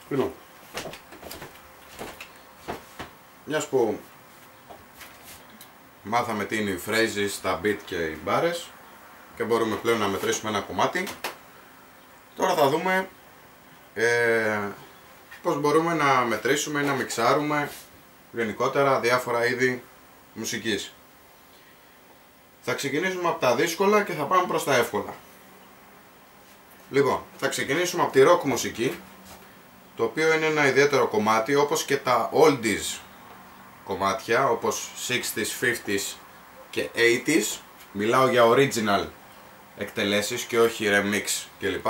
Λοιπόν, μιας που μάθαμε τι είναι οι phrases, τα beat και οι μπάρες και μπορούμε πλέον να μετρήσουμε ένα κομμάτι, τώρα θα δούμε πώς μπορούμε να μετρήσουμε ή να μιξάρουμε γενικότερα διάφορα είδη μουσικής. Θα ξεκινήσουμε από τα δύσκολα και θα πάμε προς τα εύκολα. Λοιπόν, θα ξεκινήσουμε από τη rock μουσική, το οποίο είναι ένα ιδιαίτερο κομμάτι, όπως και τα oldies κομμάτια, όπως 60s, 50s και 80s. Μιλάω για original εκτελέσεις και όχι remix κλπ.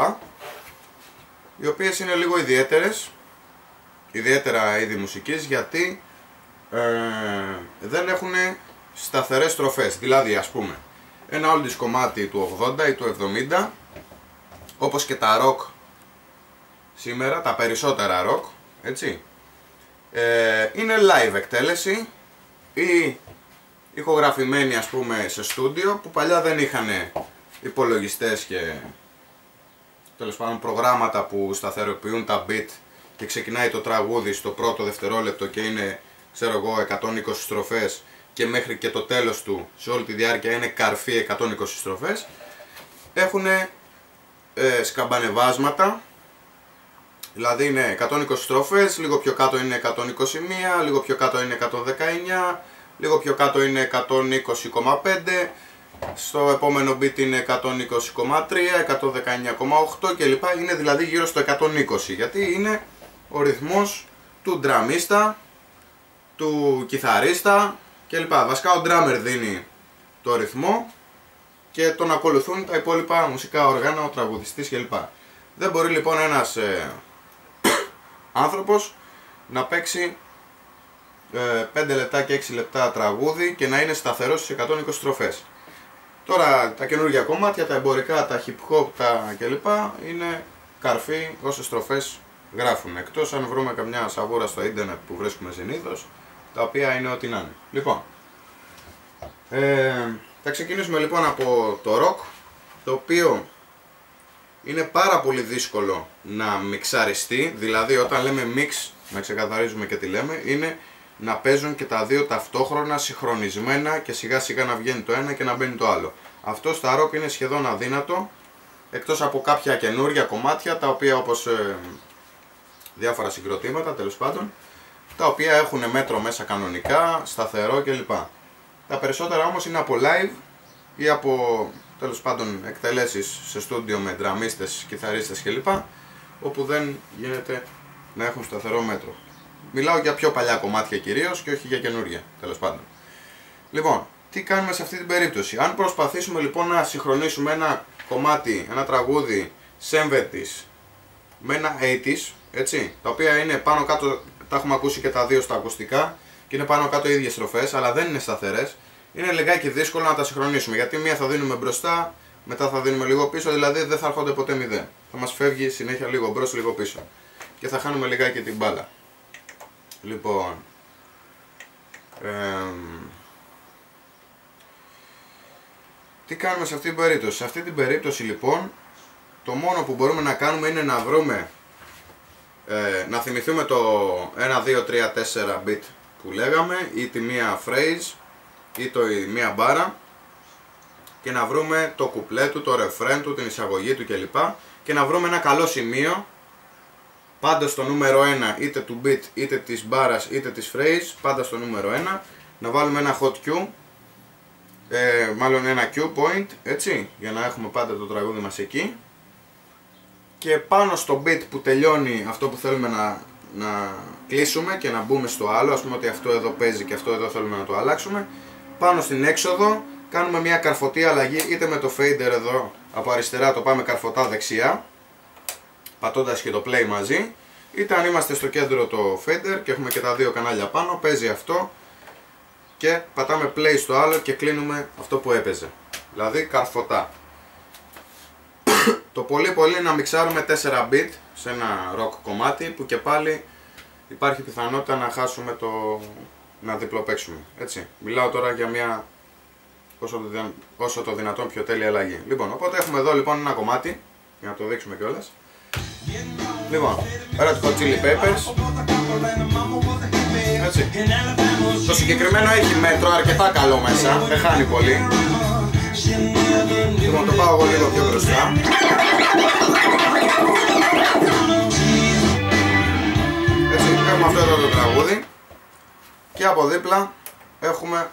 Οι οποίες είναι λίγο ιδιαίτερες, ιδιαίτερα είδη μουσικής, γιατί δεν έχουν σταθερές στροφές. Δηλαδή, ας πούμε, ένα oldies κομμάτι του 80 ή του 70, όπως και τα rock σήμερα, τα περισσότερα rock, έτσι, είναι live εκτέλεση ή ηχογραφημένη, ας πούμε, σε στούντιο, που παλιά δεν είχαν υπολογιστές και τέλος πάντων προγράμματα που σταθεροποιούν τα beat και ξεκινάει το τραγούδι στο πρώτο δευτερόλεπτο και είναι, ξέρω εγώ, 120 στροφές και μέχρι και το τέλος του σε όλη τη διάρκεια είναι καρφί 120 στροφές. Έχουν σκαμπανεβάσματα, δηλαδή είναι 120 στροφές, λίγο πιο κάτω είναι 121, λίγο πιο κάτω είναι 119, λίγο πιο κάτω είναι 120,5, στο επόμενο beat είναι 120,3, 119,8 κλπ. Είναι δηλαδή γύρω στο 120, γιατί είναι ο ρυθμός του ντραμίστα, του κιθαρίστα κλπ. Βασικά ο drummer δίνει το ρυθμό και τον ακολουθούν τα υπόλοιπα μουσικά όργανα, ο τραγουδιστής κλπ. Δεν μπορεί λοιπόν ένας άνθρωπος να παίξει 5 λεπτά και 6 λεπτά τραγούδι και να είναι σταθερός στις 120 στροφές. Τώρα τα καινούργια κομμάτια, τα εμπορικά, τα hip hop, τα κλπ. Είναι καρφί όσες στροφές γράφουν. Εκτός αν βρούμε καμιά σαβούρα στο ίντερνετ που βρίσκουμε συνήθως, τα οποία είναι ό,τι να είναι. Λοιπόν, θα ξεκινήσουμε λοιπόν από το rock, το οποίο είναι πάρα πολύ δύσκολο να μιξαριστεί. Δηλαδή όταν λέμε mix, να ξεκαθαρίζουμε και τι λέμε, είναι να παίζουν και τα δύο ταυτόχρονα, συγχρονισμένα και σιγά σιγά να βγαίνει το ένα και να μπαίνει το άλλο. Αυτό στα rock είναι σχεδόν αδύνατο, εκτός από κάποια καινούργια κομμάτια, τα οποία όπως διάφορα συγκροτήματα τέλος πάντων, τα οποία έχουν μέτρο μέσα κανονικά, σταθερό κλπ. Τα περισσότερα όμως είναι από live ή από τέλος πάντων εκτελέσεις σε στούντιο με ντραμίστες, κιθαρίστες κλπ, όπου δεν γίνεται να έχουν σταθερό μέτρο. Μιλάω για πιο παλιά κομμάτια κυρίως και όχι για καινούργια, τέλος πάντων. Λοιπόν, τι κάνουμε σε αυτή την περίπτωση? Αν προσπαθήσουμε λοιπόν να συγχρονίσουμε ένα κομμάτι, ένα τραγούδι 70s με ένα 80s, έτσι, τα οποία είναι πάνω κάτω, τα έχουμε ακούσει και τα δύο στα ακουστικά και είναι πάνω κάτω οι ίδιες στροφές, αλλά δεν είναι σταθερές, είναι λιγάκι δύσκολο να τα συγχρονίσουμε, γιατί μία θα δίνουμε μπροστά, μετά θα δίνουμε λίγο πίσω, δηλαδή δεν θα έρχονται ποτέ μηδέν. Θα μας φεύγει συνέχεια λίγο μπρος, λίγο πίσω και θα χάνουμε λιγάκι την μπάλα. Λοιπόν, τι κάνουμε σε αυτή την περίπτωση? Σε αυτή την περίπτωση λοιπόν, το μόνο που μπορούμε να κάνουμε είναι να βρούμε, να θυμηθούμε το 1, 2, 3, 4 bit που λέγαμε, ή τη μία phrase ή η μία μπάρα, και να βρούμε το κουπλέ του, το ρεφρέν του, την εισαγωγή του κλπ. Και να βρούμε ένα καλό σημείο, πάντα στο νούμερο 1, είτε του beat, είτε της μπάρας, είτε της phrase, πάντα στο νούμερο 1, να βάλουμε ένα hot cue, μάλλον ένα cue point, έτσι, για να έχουμε πάντα το τραγούδι μας εκεί, και πάνω στο beat που τελειώνει αυτό που θέλουμε να κλείσουμε και να μπούμε στο άλλο, ας πούμε ότι αυτό εδώ παίζει και αυτό εδώ θέλουμε να το αλλάξουμε, πάνω στην έξοδο κάνουμε μια καρφωτή αλλαγή, είτε με το fader εδώ από αριστερά το πάμε καρφωτά δεξιά, πατώντας και το play μαζί, είτε αν είμαστε στο κέντρο το fader και έχουμε και τα δύο κανάλια πάνω, παίζει αυτό και πατάμε play στο άλλο και κλείνουμε αυτό που έπαιζε, δηλαδή καρφωτά. Το πολύ πολύ να μιξάρουμε 4 bit σε ένα rock κομμάτι, που και πάλι υπάρχει πιθανότητα να χάσουμε να διπλοπαίξουμε, έτσι. Μιλάω τώρα για μια όσο το δυνατόν πιο τέλεια αλλαγή. Λοιπόν, οπότε έχουμε εδώ λοιπόν ένα κομμάτι, για να το δείξουμε κιόλας. Λοιπόν, Red Hot Chili Peppers. Έτσι. Το συγκεκριμένο έχει μέτρο αρκετά καλό μέσα, δεν χάνει πολύ. Λοιπόν, το πάω εγώ λίγο πιο μπροστά. Έτσι, έχουμε αυτό εδώ το τραγούδι. Και από δίπλα έχουμε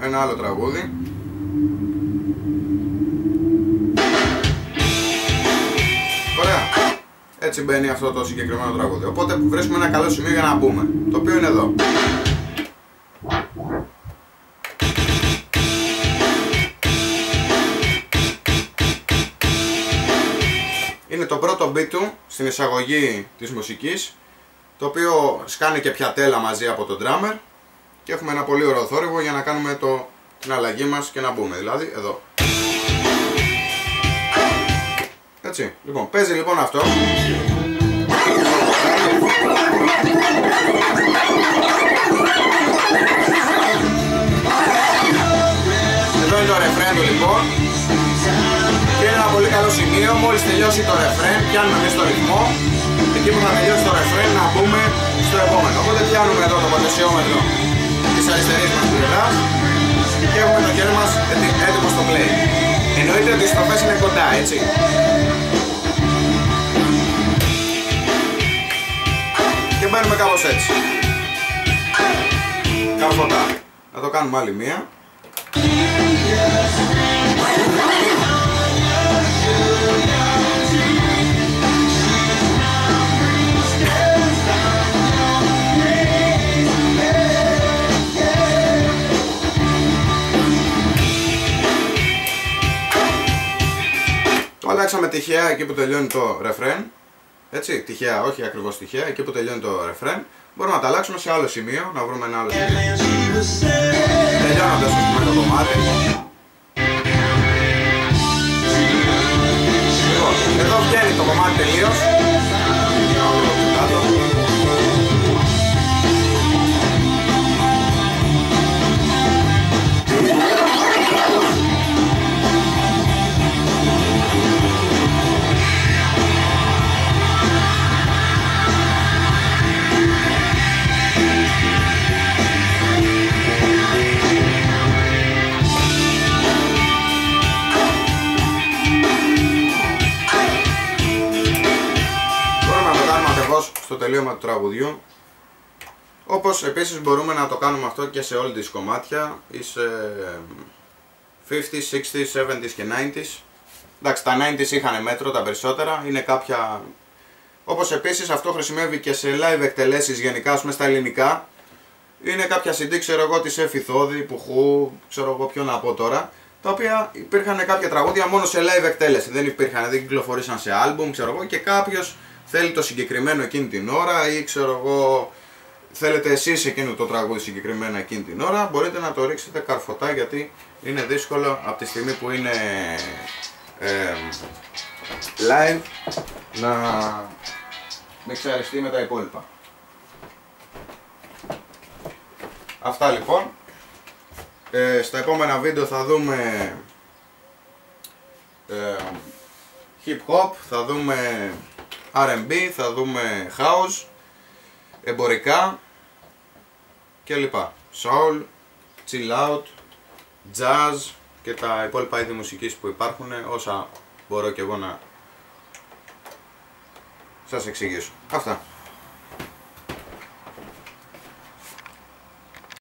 ένα άλλο τραγούδι. Ωραία. Έτσι μπαίνει αυτό το συγκεκριμένο τραγούδι. Οπότε βρίσκουμε ένα καλό σημείο για να μπούμε. Το οποίο είναι εδώ. Είναι το πρώτο beat του στην εισαγωγή της μουσικής, το οποίο σκάνει και πιατέλα μαζί από τον drummer και έχουμε ένα πολύ ωραίο θόρυβο για να κάνουμε την αλλαγή μας και να μπούμε, δηλαδή εδώ. Έτσι, λοιπόν, παίζει λοιπόν αυτό. Εδώ είναι το ρεφρέν του λοιπόν. Και είναι ένα πολύ καλό σημείο, μόλις τελειώσει το ρεφρέν, πιάνουμε εμείς το ρυθμό. Εκεί που θα τελειώσει το ρεφρέν να μπούμε στο επόμενο. Οπότε πιάνουμε εδώ το ποτεσιόμετρο της αριστερής μας πλευράς και έχουμε το χέρι μας έτοιμο στο play. Εννοείται ότι οι στροφές είναι κοντά, έτσι. Και μπαίνουμε κάπως έτσι. Καρφωτά. Να το κάνουμε άλλη μία. Το αλλάξαμε τυχαία εκεί που τελειώνει το ρεφρέν. Έτσι, τυχαία, όχι ακριβώς τυχαία, εκεί που τελειώνει το ρεφρέν. Μπορούμε να τα αλλάξουμε σε άλλο σημείο, να βρούμε ένα άλλο σημείο. Τελειώνοντας ας πούμε το κομμάτι. Λοιπόν, εδώ βγαίνει το κομμάτι τελείως. Στο τελείωμα του τραγουδιού. Όπως επίσης μπορούμε να το κάνουμε αυτό και σε όλη τις κομμάτια ή σε 50s, 60s, 70s και 90s. Εντάξει, τα 90s είχαν μέτρο τα περισσότερα, είναι κάποια... Όπως επίσης αυτό χρησιμεύει και σε live εκτελέσεις γενικά, ας πούμε στα ελληνικά. Είναι κάποια CD, ξέρω εγώ, της Εφηθόδη, Πουχού, ξέρω εγώ ποιο να πω τώρα, τα οποία υπήρχαν κάποια τραγούδια μόνο σε live εκτέλεση, δεν κυκλοφορήσαν σε άλμπουμ, ξέρω εγώ, και κάποιος θέλει το συγκεκριμένο εκείνη την ώρα ή ξέρω εγώ θέλετε εσείς εκείνο το τραγούδι συγκεκριμένα εκείνη την ώρα, μπορείτε να το ρίξετε καρφωτά γιατί είναι δύσκολο από τη στιγμή που είναι live να μιξαριστεί με τα υπόλοιπα. Αυτά λοιπόν. Στα επόμενα βίντεο θα δούμε hip hop, θα δούμε R&B, θα δούμε house, εμπορικά κλπ. Soul, chill out, jazz και τα υπόλοιπα είδη μουσικής που υπάρχουν, όσα μπορώ και εγώ να σας εξηγήσω. Αυτά.